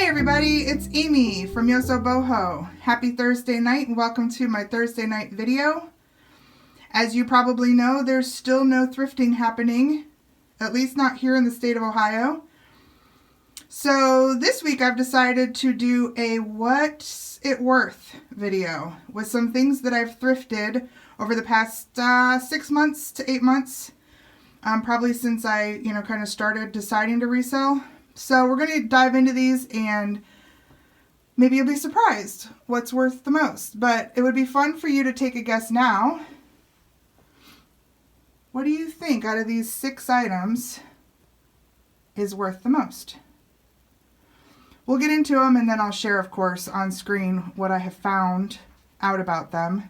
Hey everybody, it's Amy from Yoso Boho. Happy Thursday night and welcome to my Thursday night video. As you probably know, there's still no thrifting happening, at least not here in the state of Ohio. So this week I've decided to do a what's it worth video with some things that I've thrifted over the past 6 months to 8 months. Probably since I, kind of started deciding to resell. So we're going to dive into these and maybe you'll be surprised what's worth the most. But it would be fun for you to take a guess now. What do you think out of these 6 items is worth the most? We'll get into them and then I'll share, of course, on screen what I have found out about them.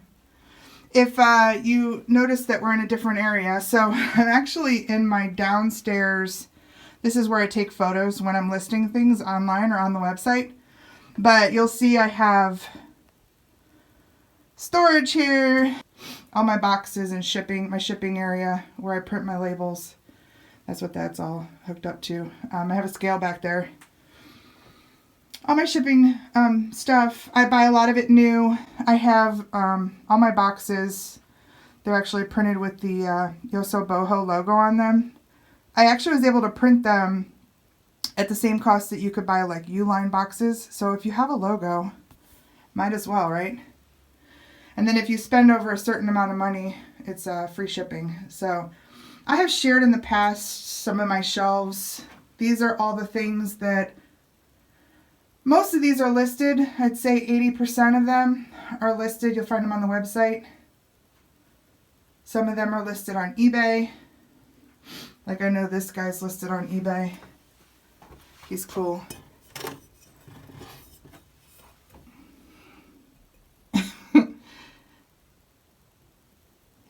If you notice that we're in a different area, so I'm actually in my downstairs. This is where I take photos when I'm listing things online or on the website. But you'll see I have storage here, all my boxes and shipping, my shipping area where I print my labels. That's what that's all hooked up to. I have a scale back there. All my shipping stuff, I buy a lot of it new. I have all my boxes. They're actually printed with the Yoso Boho logo on them. I actually was able to print them at the same cost that you could buy like U-line boxes. So if you have a logo, might as well, right? And then if you spend over a certain amount of money, it's free shipping. So I have shared in the past some of my shelves. These are all the things that, most of these are listed. I'd say 80% of them are listed. You'll find them on the website. Some of them are listed on eBay. Like I know this guy's listed on eBay. He's cool.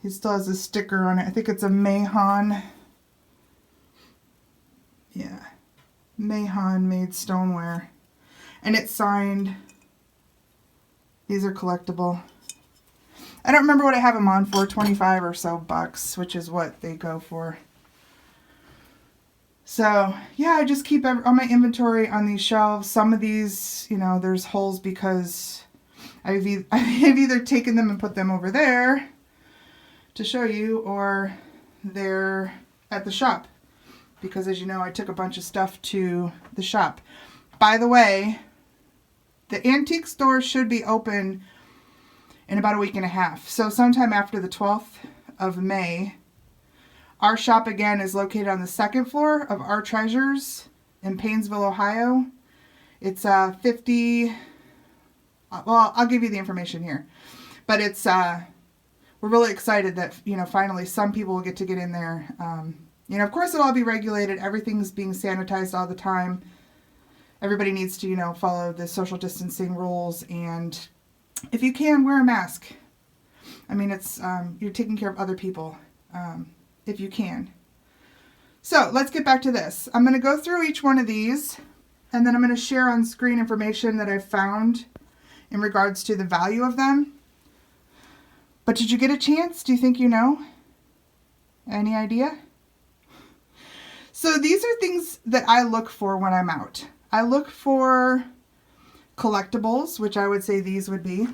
He still has a sticker on it. I think it's a Mahon. Yeah. Mahon made stoneware. And it's signed. These are collectible. I don't remember what I have them on for, 25 or so bucks, which is what they go for. So, yeah, I just keep all my inventory on these shelves. Some of these, there's holes because I've either taken them and put them over there to show you, or they're at the shop. Because as you know, I took a bunch of stuff to the shop. By the way, the antique store should be open in about a week and a half. So sometime after the 12th of May. Our shop, again, is located on the 2nd floor of Our Treasures in Paynesville, Ohio. It's 50... Well, I'll give you the information here. But it's... we're really excited that, finally some people will get in there. Of course, it'll all be regulated. Everything's being sanitized all the time. Everybody needs to, follow the social distancing rules. And if you can, wear a mask. I mean, it's you're taking care of other people. If you can. So let's get back to this. I'm going to go through each one of these and then I'm going to share on screen information that I've found in regards to the value of them. But did you get a chance? Do you think you know? Any idea? So these are things that I look for when I'm out. I look for collectibles, which I would say these would be.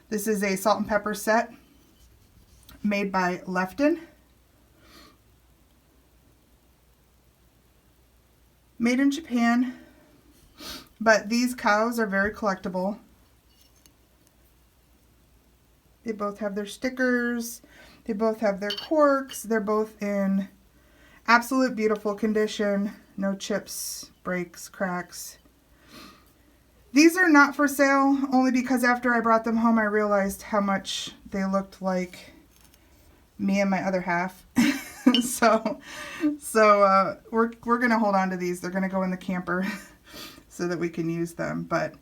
This is a salt and pepper set made by Lefton. Made in Japan. But these cows are very collectible. They both have their stickers. They both have their corks. They're both in absolute beautiful condition. No chips, breaks, cracks. These are not for sale, only because after I brought them home I realized how much they looked like me and my other half. so we're gonna hold on to these. They're gonna go in the camper so that we can use them. But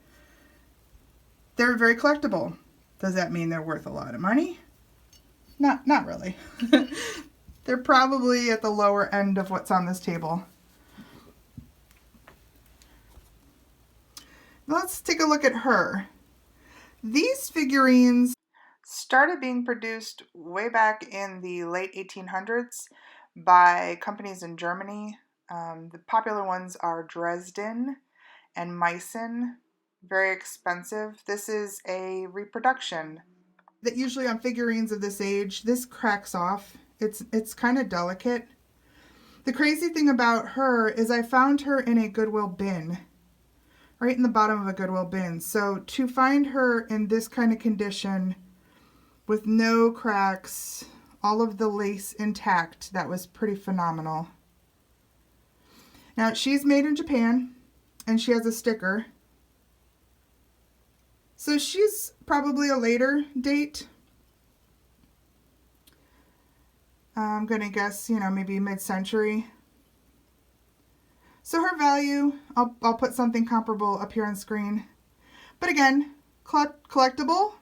they're very collectible. Does that mean they're worth a lot of money? Not really. They're probably at the lower end of what's on this table. Let's take a look at her. These figurines started being produced way back in the late 1800s by companies in Germany. The popular ones are Dresden and Meissen. Very expensive. This is a reproduction. That usually on figurines of this age, this cracks off. It's kind of delicate. The crazy thing about her is I found her in a Goodwill bin, right in the bottom of a Goodwill bin. So to find her in this kind of condition with no cracks, all of the lace intact, that was pretty phenomenal. Now she's made in Japan and she has a sticker. So she's probably a later date. I'm going to guess, maybe mid-century. So her value, I'll put something comparable up here on screen. But again, collectible.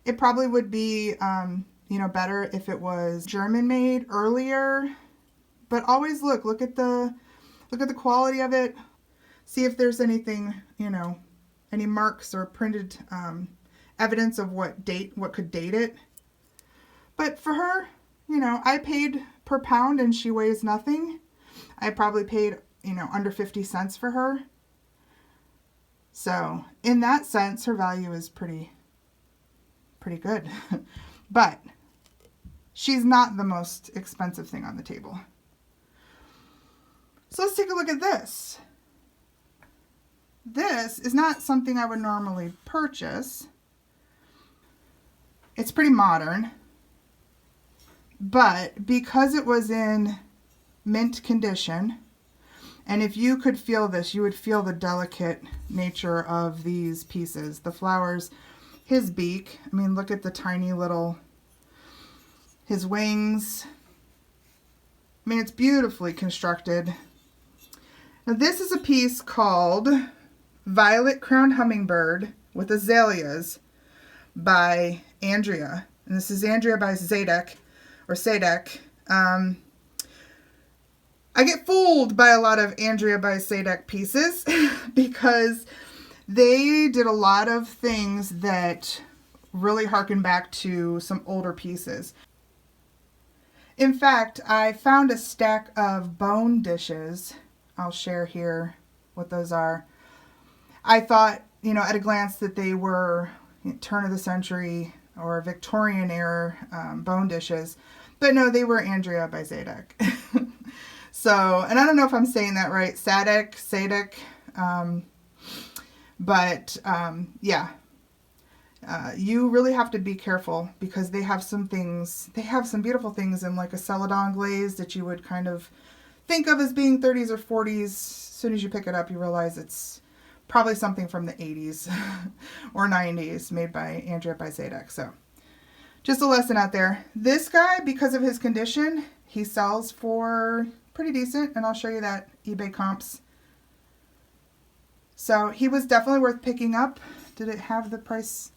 It probably would be, better if it was German made earlier. But always look at the quality of it. See if there's anything, any marks or printed evidence of what could date it. But for her, I paid per pound and she weighs nothing. I probably paid, under 50 cents for her. So in that sense, her value is pretty good. But she's not the most expensive thing on the table. So let's take a look at this. This is not something I would normally purchase. It's pretty modern. But because it was in mint condition, and if you could feel this, you would feel the delicate nature of these pieces. The flowers, his beak, look at the tiny little, his wings. It's beautifully constructed. Now this is a piece called Violet Crowned Hummingbird with Azaleas by Andrea. And this is Andrea by Zadek. I get fooled by a lot of Andrea by Zadek pieces because they did a lot of things that really harken back to some older pieces. In fact, I found a stack of bone dishes. I'll share here what those are. I thought, at a glance that they were turn of the century or Victorian era bone dishes. But no, they were Andrea by Zadek. So, and I don't know if I'm saying that right, Sadek. Yeah. You really have to be careful because they have some beautiful things in like a celadon glaze that you would kind of think of as being 30s or 40s. As soon as you pick it up, you realize it's probably something from the 80s or 90s made by Andrea by Zadek. So just a lesson out there. This guy, because of his condition, he sells for pretty decent, and I'll show you that eBay comps. So he was definitely worth picking up. Did it have the price?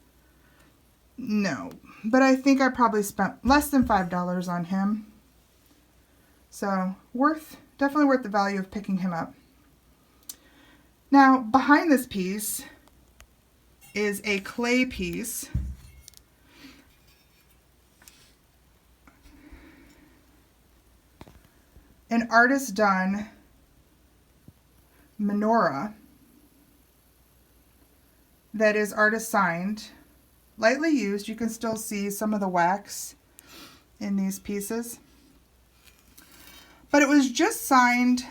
No, but I think I probably spent less than $5 on him. So definitely worth the value of picking him up. Now, behind this piece is a clay piece. An artist done menorah that is artist signed, lightly used. You can still see some of the wax in these pieces. But it was just signed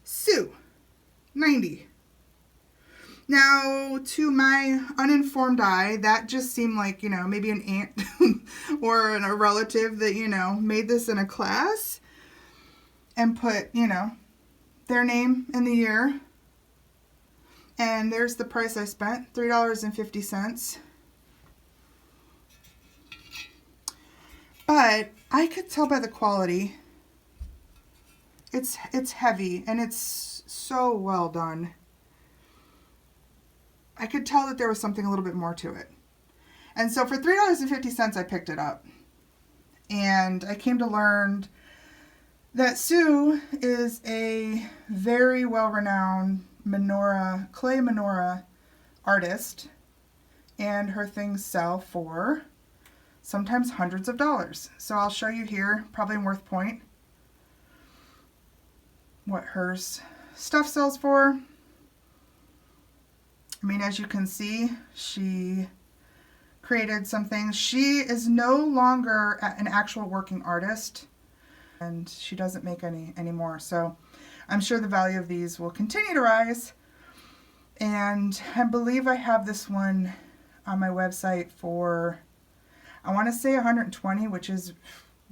Sue, 90. Now, to my uninformed eye, that just seemed like, maybe an aunt or a relative that, made this in a class and put, their name and the year. And there's the price I spent, $3.50. But I could tell by the quality. It's heavy and it's so well done. I could tell that there was something a little bit more to it. And so for $3.50 I picked it up. And I came to learn that Sue is a very well-renowned clay menorah artist. And her things sell for sometimes hundreds of dollars. So I'll show you here, probably in Worth Point, what her stuff sells for. I mean, as you can see, she created some things. She is no longer an actual working artist, and she doesn't make any anymore. So I'm sure the value of these will continue to rise. And I believe I have this one on my website for, I want to say 120, which is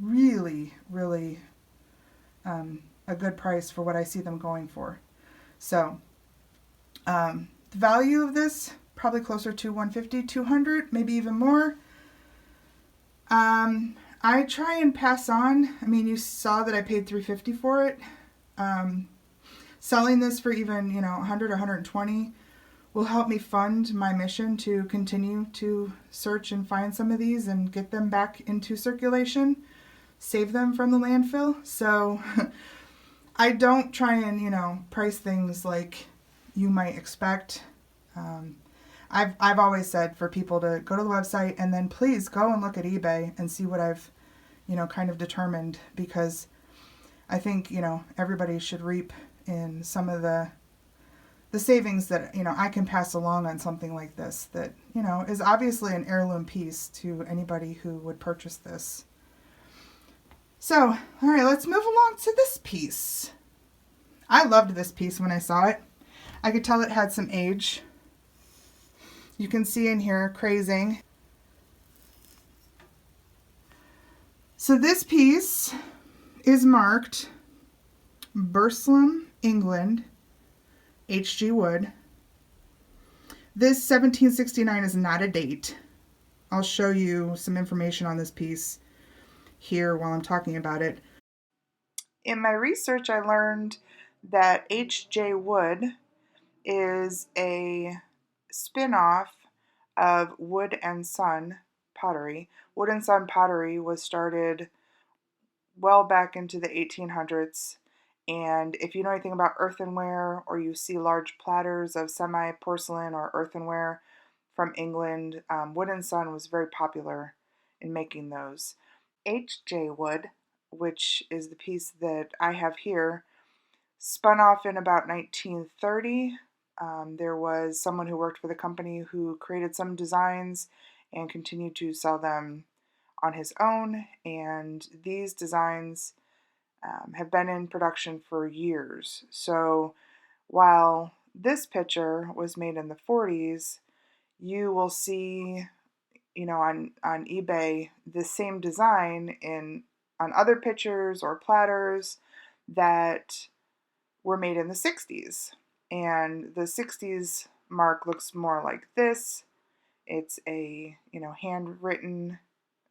really, really a good price for what I see them going for. So the value of this, probably closer to 150, 200, maybe even more. I try and pass on. I mean, you saw that I paid $350 for it. Selling this for even, 100 or 120 will help me fund my mission to continue to search and find some of these and get them back into circulation, save them from the landfill. So I don't try and, price things like you might expect. I've always said for people to go to the website and then please go and look at eBay and see what I've, kind of determined, because I think, everybody should reap in some of the savings that, I can pass along on something like this that, is obviously an heirloom piece to anybody who would purchase this. So, all right, let's move along to this piece. I loved this piece when I saw it. I could tell it had some age. You can see in here, crazing. So this piece is marked Burslem, England, H.G. Wood. This 1769 is not a date. I'll show you some information on this piece here while I'm talking about it. In my research, I learned that H.J. Wood is a spin-off of Wood and Son pottery. Wood and Son pottery was started well back into the 1800s, and if you know anything about earthenware, or you see large platters of semi-porcelain or earthenware from England, Wood and Son was very popular in making those. H.J. Wood, which is the piece that I have here, spun off in about 1930. There was someone who worked for the company who created some designs and continued to sell them on his own, and these designs have been in production for years. So while this picture was made in the 40s, you will see, on eBay, the same design on other pictures or platters that were made in the 60s. And the 60s mark looks more like this. It's a, handwritten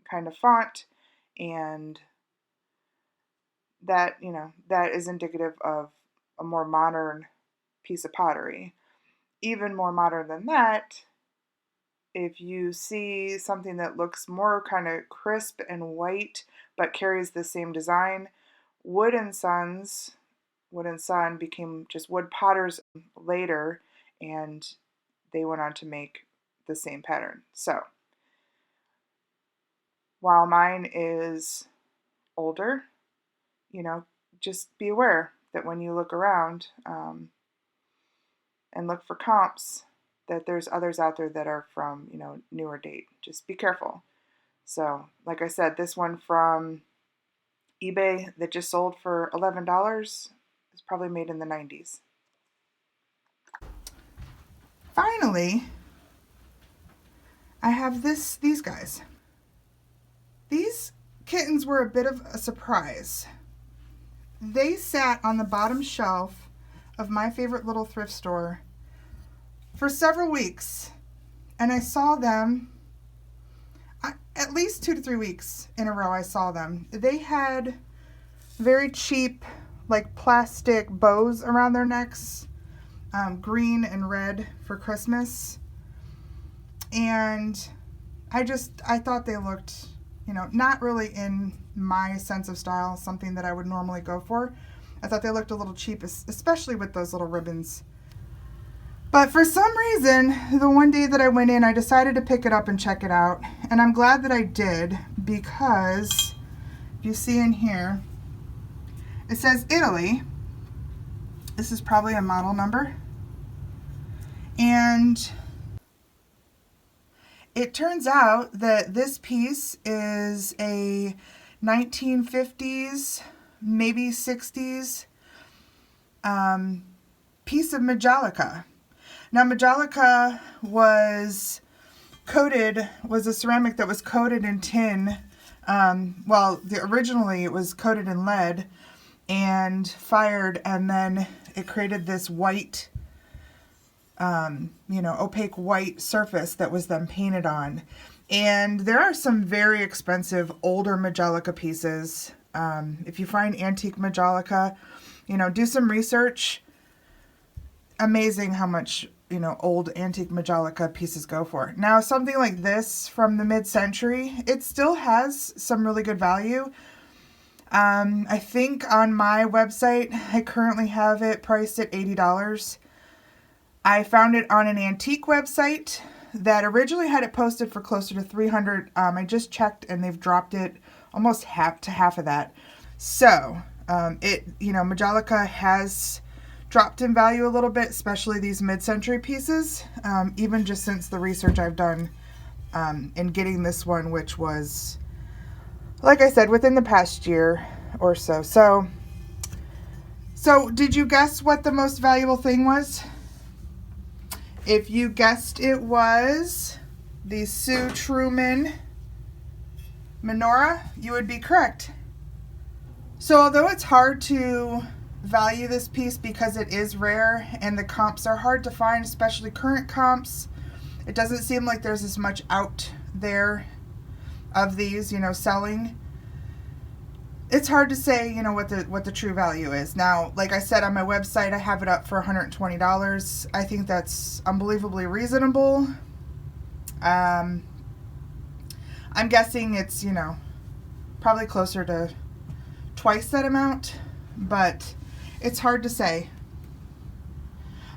kind of font, and that, that is indicative of a more modern piece of pottery. Even more modern than that, if you see something that looks more kind of crisp and white but carries the same design, Wood and Son became just Wood Potters later, and they went on to make the same pattern. So while mine is older, just be aware that when you look around and look for comps, that there's others out there that are from, newer date. Just be careful. So, like I said, this one from eBay that just sold for $11 is probably made in the 90s. Finally, I have these guys. These kittens were a bit of a surprise. They sat on the bottom shelf of my favorite little thrift store for several weeks, and I saw them at least 2 to 3 weeks in a row. I saw them. They had very cheap, like plastic bows around their necks, green and red for Christmas, and I thought they looked, not really in my sense of style, something that I would normally go for. I thought they looked a little cheap, especially with those little ribbons But for some reason, the one day that I went in, I decided to pick it up and check it out. And I'm glad that I did, because you see in here, it says Italy. This is probably a model number. And it turns out that this piece is a 1950s, maybe 60s piece of Majolica. Now, Majolica was a ceramic that was coated in tin. Originally it was coated in lead and fired, and then it created this white, opaque white surface that was then painted on. And there are some very expensive older Majolica pieces. If you find antique Majolica, do some research. Amazing how much, old antique Majolica pieces go for. Now, something like this from the mid-century, it still has some really good value. I think on my website, I currently have it priced at $80. I found it on an antique website that originally had it posted for closer to $300. I just checked and they've dropped it almost half of that. So, Majolica has dropped in value a little bit, especially these mid-century pieces, even just since the research I've done in getting this one, which was, like I said, within the past year or so. So did you guess what the most valuable thing was? If you guessed it was the Sue Truman menorah, you would be correct. So although it's hard to value this piece because it is rare and the comps are hard to find, especially current comps, it doesn't seem like there's as much out there of these, selling. It's hard to say, what the true value is. Now, like I said, on my website, I have it up for $120. I think that's unbelievably reasonable. I'm guessing it's, probably closer to twice that amount, but it's hard to say.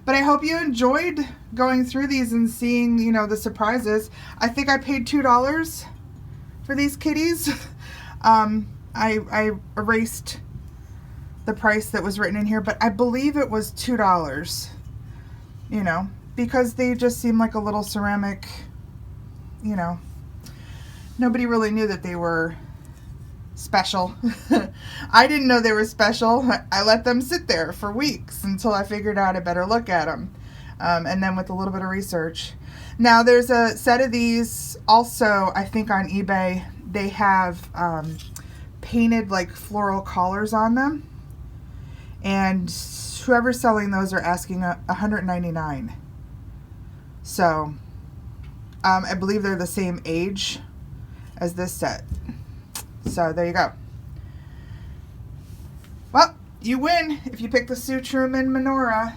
But I hope you enjoyed going through these and seeing, the surprises. I think I paid $2 for these kitties. I erased the price that was written in here, but I believe it was $2, because they just seem like a little ceramic, nobody really knew that they were special. I didn't know they were special. I let them sit there for weeks until I figured out a better look at them. And then with a little bit of research. Now there's a set of these also, I think on eBay, they have painted like floral collars on them. And whoever's selling those are asking $199. So I believe they're the same age as this set. So there you go. Well, you win if you pick the Sue Truman menorah.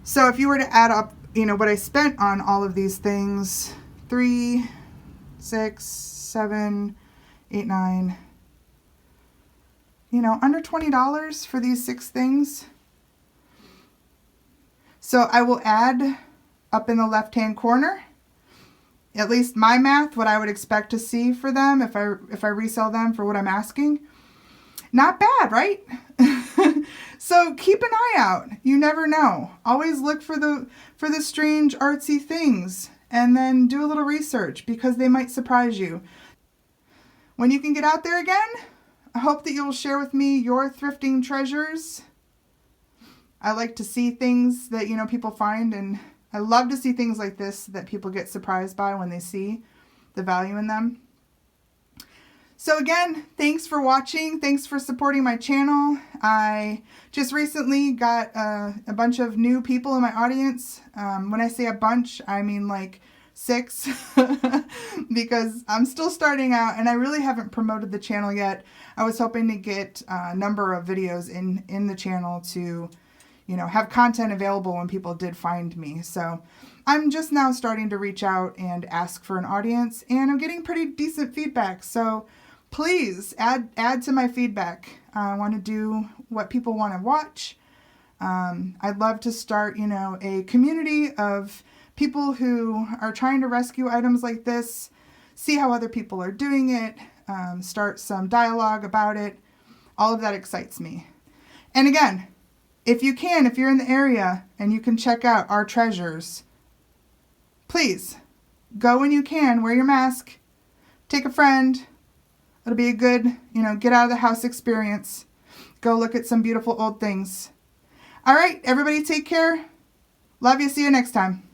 So if you were to add up, what I spent on all of these things, 3, 6, 7, 8, 9, under $20 for these 6 things. So I will add up in the left-hand corner, at least my math, what I would expect to see for them if I resell them for what I'm asking. Not bad, right? So keep an eye out. You never know. Always look for the strange artsy things and then do a little research because they might surprise you. When you can get out there again, I hope that you'll share with me your thrifting treasures. I like to see things that, people find, and I love to see things like this that people get surprised by when they see the value in them. So again, thanks for watching. Thanks for supporting my channel. I just recently got a bunch of new people in my audience. When I say a bunch, I mean like 6 because I'm still starting out and I really haven't promoted the channel yet. I was hoping to get a number of videos in the channel to have content available when people did find me. So I'm just now starting to reach out and ask for an audience, and I'm getting pretty decent feedback. So please add to my feedback. I want to do what people want to watch. I'd love to start, a community of people who are trying to rescue items like this, see how other people are doing it, start some dialogue about it. All of that excites me. And again, if you're in the area and you can check out our treasures, please go when you can, wear your mask, take a friend. It'll be a good, get out of the house experience. Go look at some beautiful old things. All right, everybody take care. Love you. See you next time.